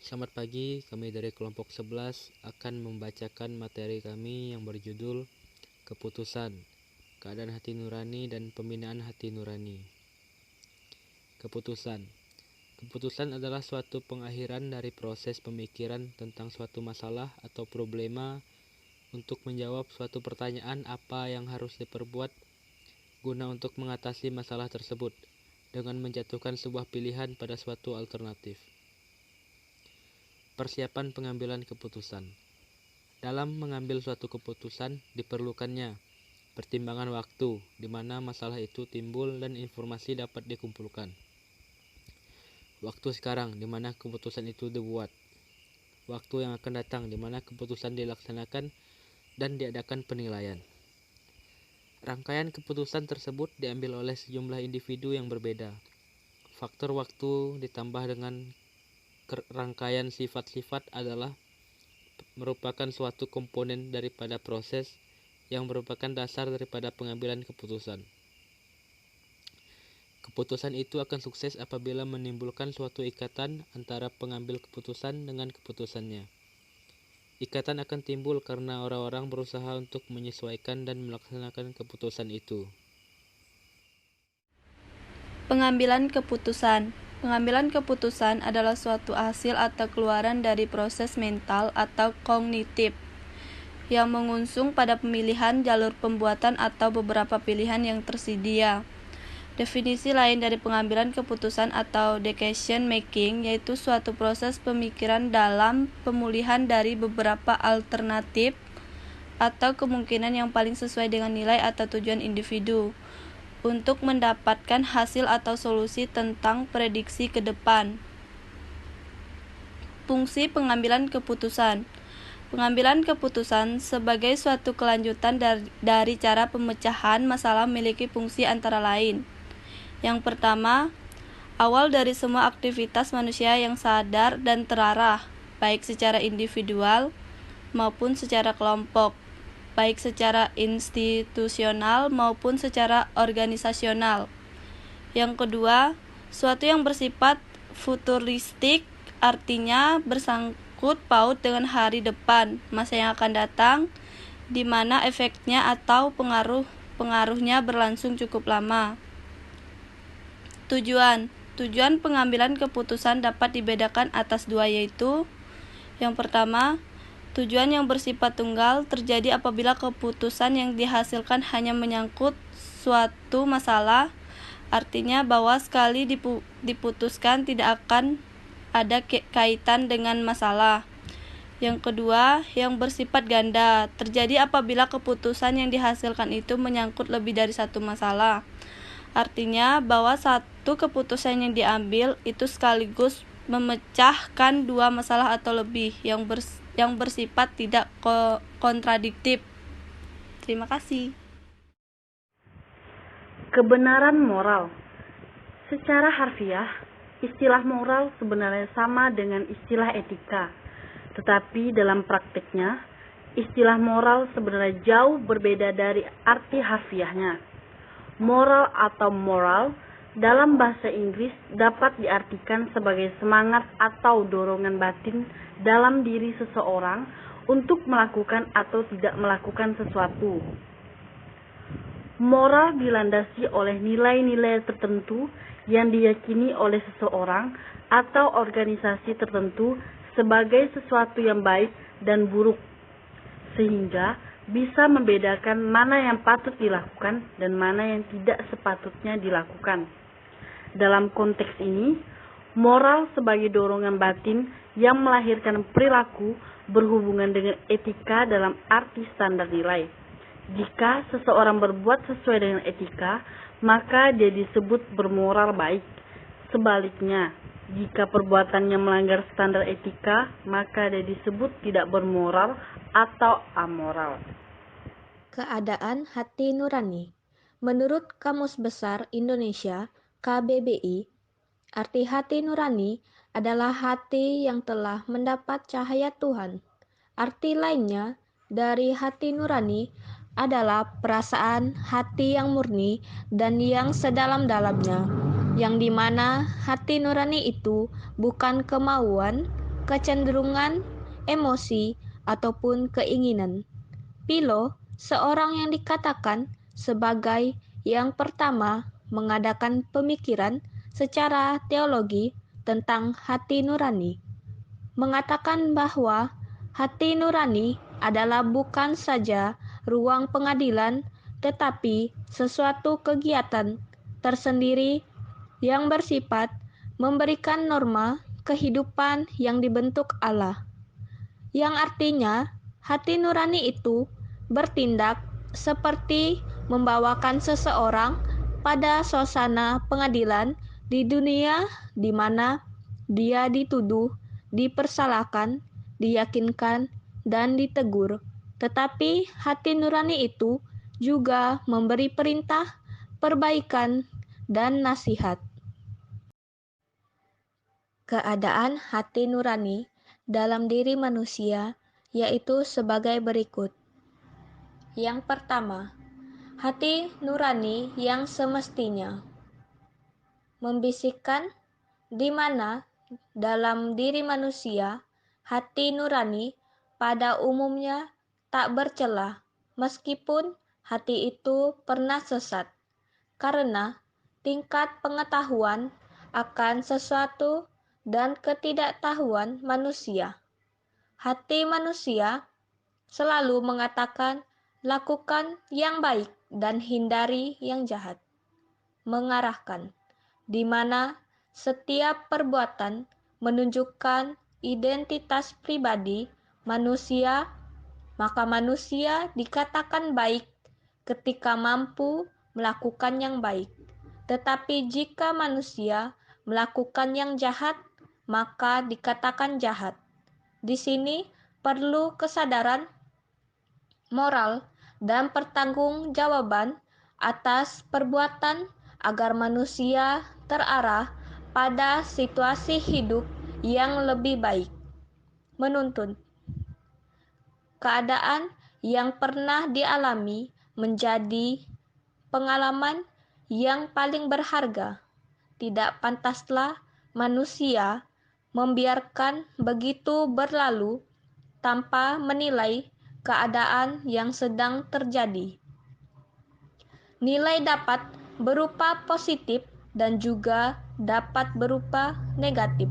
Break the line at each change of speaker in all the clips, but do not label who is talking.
Selamat pagi, kami dari kelompok 11 akan membacakan materi kami yang berjudul Keputusan, Keadaan Hati Nurani dan Pembinaan Hati Nurani. Keputusan. Keputusan adalah suatu pengakhiran dari proses pemikiran tentang suatu masalah atau problema untuk menjawab suatu pertanyaan apa yang harus diperbuat guna untuk mengatasi masalah tersebut dengan menjatuhkan sebuah pilihan pada suatu alternatif. Persiapan pengambilan keputusan. Dalam mengambil suatu keputusan diperlukannya pertimbangan waktu di mana masalah itu timbul dan informasi dapat dikumpulkan. Waktu sekarang di mana keputusan itu dibuat. Waktu yang akan datang di mana keputusan dilaksanakan dan diadakan penilaian. Rangkaian keputusan tersebut diambil oleh sejumlah individu yang berbeda. Faktor waktu ditambah dengan rangkaian sifat-sifat adalah merupakan suatu komponen daripada proses yang merupakan dasar daripada pengambilan keputusan. Keputusan itu akan sukses apabila menimbulkan suatu ikatan antara pengambil keputusan dengan keputusannya. Ikatan akan timbul karena orang-orang berusaha untuk menyesuaikan dan melaksanakan keputusan itu.
Pengambilan keputusan. Pengambilan keputusan adalah suatu hasil atau keluaran dari proses mental atau kognitif yang mengusung pada pemilihan jalur pembuatan atau beberapa pilihan yang tersedia. Definisi lain dari pengambilan keputusan atau decision making yaitu suatu proses pemikiran dalam pemulihan dari beberapa alternatif atau kemungkinan yang paling sesuai dengan nilai atau tujuan individu untuk mendapatkan hasil atau solusi tentang prediksi ke depan. Fungsi pengambilan keputusan. Pengambilan keputusan sebagai suatu kelanjutan dari cara pemecahan masalah memiliki fungsi antara lain. Yang pertama, awal dari semua aktivitas manusia yang sadar dan terarah, baik secara individual maupun secara kelompok, baik secara institusional maupun secara organisasional. Yang kedua, suatu yang bersifat futuristik, artinya bersangkut paut dengan hari depan, masa yang akan datang, di mana efeknya atau pengaruhnya berlangsung cukup lama. Tujuan pengambilan keputusan dapat dibedakan atas dua, yaitu yang pertama, tujuan yang bersifat tunggal terjadi apabila keputusan yang dihasilkan hanya menyangkut suatu masalah, artinya bahwa sekali diputuskan tidak akan ada kaitan dengan masalah. Yang kedua, yang bersifat ganda terjadi apabila keputusan yang dihasilkan itu menyangkut lebih dari satu masalah. Artinya bahwa satu keputusan yang diambil itu sekaligus memecahkan dua masalah atau lebih yang bersifat tidak kontradiktif. Terima kasih.
Kebenaran moral. Secara harfiah, istilah moral sebenarnya sama dengan istilah etika. Tetapi dalam praktiknya, istilah moral sebenarnya jauh berbeda dari arti harfiahnya. Moral atau moral dalam bahasa Inggris dapat diartikan sebagai semangat atau dorongan batin dalam diri seseorang untuk melakukan atau tidak melakukan sesuatu. Moral dilandasi oleh nilai-nilai tertentu yang diyakini oleh seseorang atau organisasi tertentu sebagai sesuatu yang baik dan buruk, sehingga bisa membedakan mana yang patut dilakukan dan mana yang tidak sepatutnya dilakukan. Dalam konteks ini, moral sebagai dorongan batin yang melahirkan perilaku berhubungan dengan etika dalam arti standar nilai. Jika seseorang berbuat sesuai dengan etika, maka dia disebut bermoral baik. Sebaliknya, jika perbuatannya melanggar standar etika, maka dia disebut tidak bermoral atau amoral.
Keadaan hati nurani. Menurut Kamus Besar Indonesia (KBBI), arti hati nurani adalah hati yang telah mendapat cahaya Tuhan. Arti lainnya dari hati nurani adalah perasaan hati yang murni dan yang sedalam-dalamnya, yang dimana hati nurani itu bukan kemauan, kecenderungan, emosi, ataupun keinginan. Philo, seorang yang dikatakan sebagai yang pertama mengadakan pemikiran secara teologi tentang hati nurani, mengatakan bahwa hati nurani adalah bukan saja ruang pengadilan, tetapi sesuatu kegiatan tersendiri yang bersifat memberikan norma kehidupan yang dibentuk Allah, yang artinya hati nurani itu bertindak seperti membawakan seseorang pada suasana pengadilan di dunia di mana dia dituduh, dipersalahkan, diyakinkan, dan ditegur. Tetapi hati nurani itu juga memberi perintah, perbaikan, dan nasihat. Keadaan hati nurani dalam diri manusia yaitu sebagai berikut. Yang pertama, hati nurani yang semestinya membisikkan, di mana dalam diri manusia hati nurani pada umumnya tak bercela, meskipun hati itu pernah sesat, karena tingkat pengetahuan akan sesuatu dan ketidaktahuan manusia. Hati manusia selalu mengatakan, lakukan yang baik dan hindari yang jahat, mengarahkan, di mana setiap perbuatan menunjukkan identitas pribadi manusia, maka manusia dikatakan baik ketika mampu melakukan yang baik. Tetapi jika manusia melakukan yang jahat, maka dikatakan jahat. Di sini perlu kesadaran moral dan pertanggungjawaban atas perbuatan agar manusia terarah pada situasi hidup yang lebih baik. Menuntun keadaan yang pernah dialami menjadi pengalaman yang paling berharga. Tidak pantaslah manusia membiarkan begitu berlalu tanpa menilai keadaan yang sedang terjadi. Nilai dapat berupa positif dan juga dapat berupa negatif.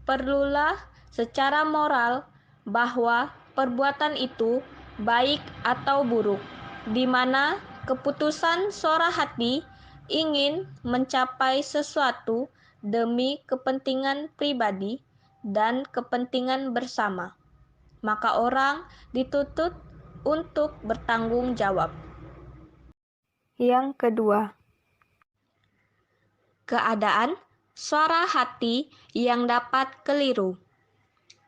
Perlulah secara moral bahwa perbuatan itu baik atau buruk, di mana keputusan suara hati ingin mencapai sesuatu demi kepentingan pribadi dan kepentingan bersama, maka orang dituntut untuk bertanggung jawab. Yang kedua, keadaan suara hati yang dapat keliru.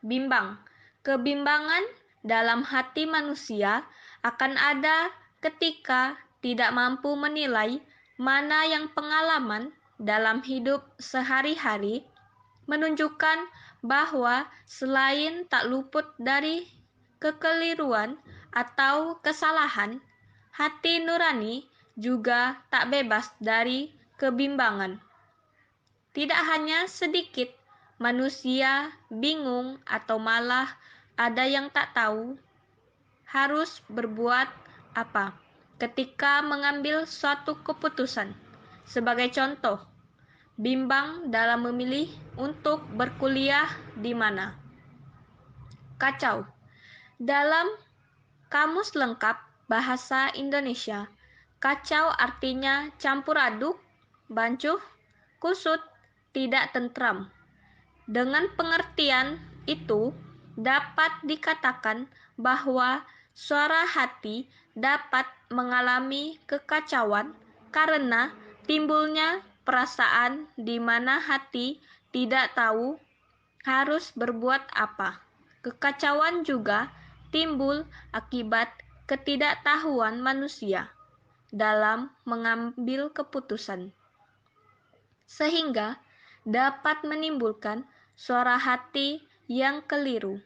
Bimbang. Kebimbangan dalam hati manusia akan ada ketika tidak mampu menilai mana yang pengalaman dalam hidup sehari-hari menunjukkan bahwa selain tak luput dari kekeliruan atau kesalahan, hati nurani juga tak bebas dari kebimbangan. Tidak hanya sedikit manusia bingung atau malah ada yang tak tahu harus berbuat apa ketika mengambil suatu keputusan. Sebagai contoh, bimbang dalam memilih untuk berkuliah di mana. Kacau. Dalam Kamus Lengkap Bahasa Indonesia, kacau artinya campur aduk, bancuh, kusut, tidak tentram. Dengan pengertian itu, dapat dikatakan bahwa suara hati dapat mengalami kekacauan karena timbulnya perasaan di mana hati tidak tahu harus berbuat apa. Kekacauan juga timbul akibat ketidaktahuan manusia dalam mengambil keputusan, sehingga dapat menimbulkan suara hati yang keliru,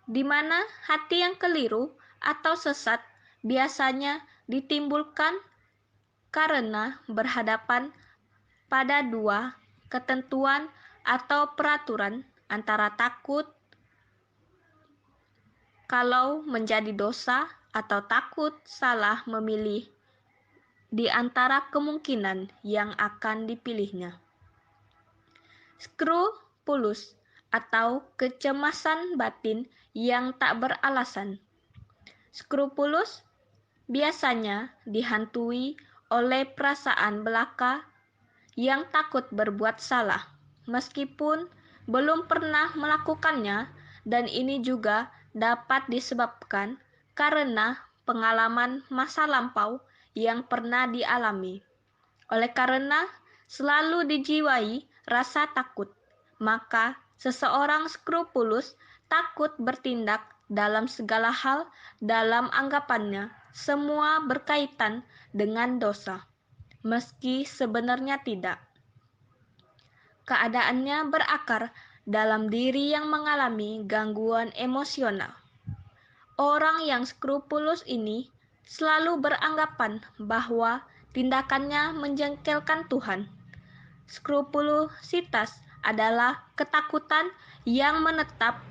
di mana hati yang keliru atau sesat biasanya ditimbulkan karena berhadapan pada dua ketentuan atau peraturan antara takut kalau menjadi dosa atau takut salah memilih di antara kemungkinan yang akan dipilihnya. Skrupulus atau kecemasan batin yang tak beralasan. Skrupulus biasanya dihantui oleh perasaan belaka yang takut berbuat salah, meskipun belum pernah melakukannya, dan ini juga dapat disebabkan karena pengalaman masa lampau yang pernah dialami. Oleh karena selalu dijiwai rasa takut, maka seseorang skrupulus takut bertindak dalam segala hal dalam anggapannya semua berkaitan dengan dosa, meski sebenarnya tidak. Keadaannya berakar dalam diri yang mengalami gangguan emosional. Orang yang skrupulus ini selalu beranggapan bahwa tindakannya menjengkelkan Tuhan. Skrupulusitas adalah ketakutan yang menetap,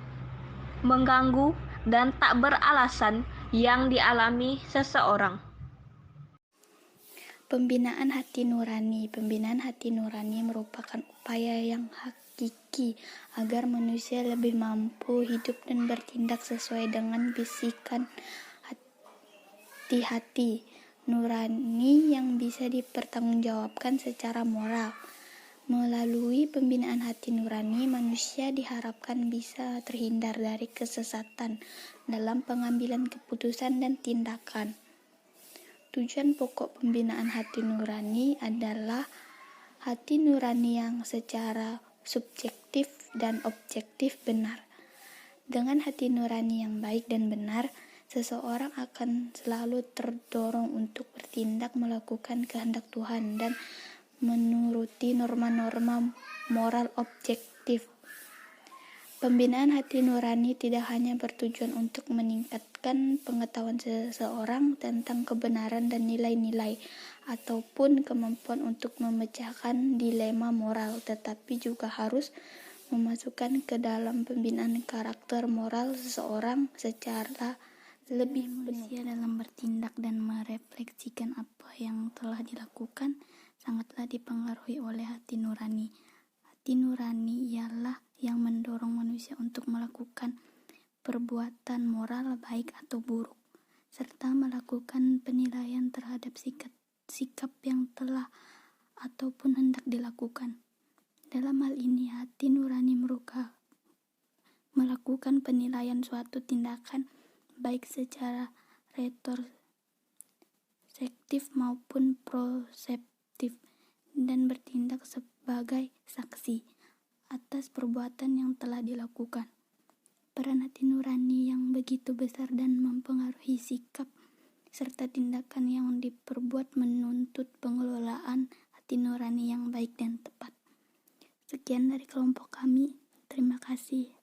mengganggu, dan tak beralasan yang dialami seseorang.
Pembinaan hati nurani. Pembinaan hati nurani merupakan upaya yang hakiki agar manusia lebih mampu hidup dan bertindak sesuai dengan bisikan hati nurani yang bisa dipertanggungjawabkan secara moral. Melalui pembinaan hati nurani, manusia diharapkan bisa terhindar dari kesesatan dalam pengambilan keputusan dan tindakan. Tujuan pokok pembinaan hati nurani adalah hati nurani yang secara subjektif dan objektif benar. Dengan hati nurani yang baik dan benar, seseorang akan selalu terdorong untuk bertindak melakukan kehendak Tuhan dan menuruti norma-norma moral objektif. Pembinaan hati nurani tidak hanya bertujuan untuk meningkatkan pengetahuan seseorang tentang kebenaran dan nilai-nilai, ataupun kemampuan untuk memecahkan dilema moral, tetapi juga harus memasukkan ke dalam pembinaan karakter moral seseorang secara lebih manusia dalam bertindak dan merefleksikan apa yang telah dilakukan sangatlah dipengaruhi oleh hati nurani. Hati nurani ialah yang mendorong manusia untuk melakukan perbuatan moral baik atau buruk, serta melakukan penilaian terhadap sikap yang telah ataupun hendak dilakukan. Dalam hal ini, hati nurani melakukan penilaian suatu tindakan baik secara retrospektif maupun prospektif, dan bertindak sebagai saksi atas perbuatan yang telah dilakukan. Peran hati nurani yang begitu besar dan mempengaruhi sikap serta tindakan yang diperbuat menuntut pengelolaan hati nurani yang baik dan tepat. Sekian dari kelompok kami. Terima kasih.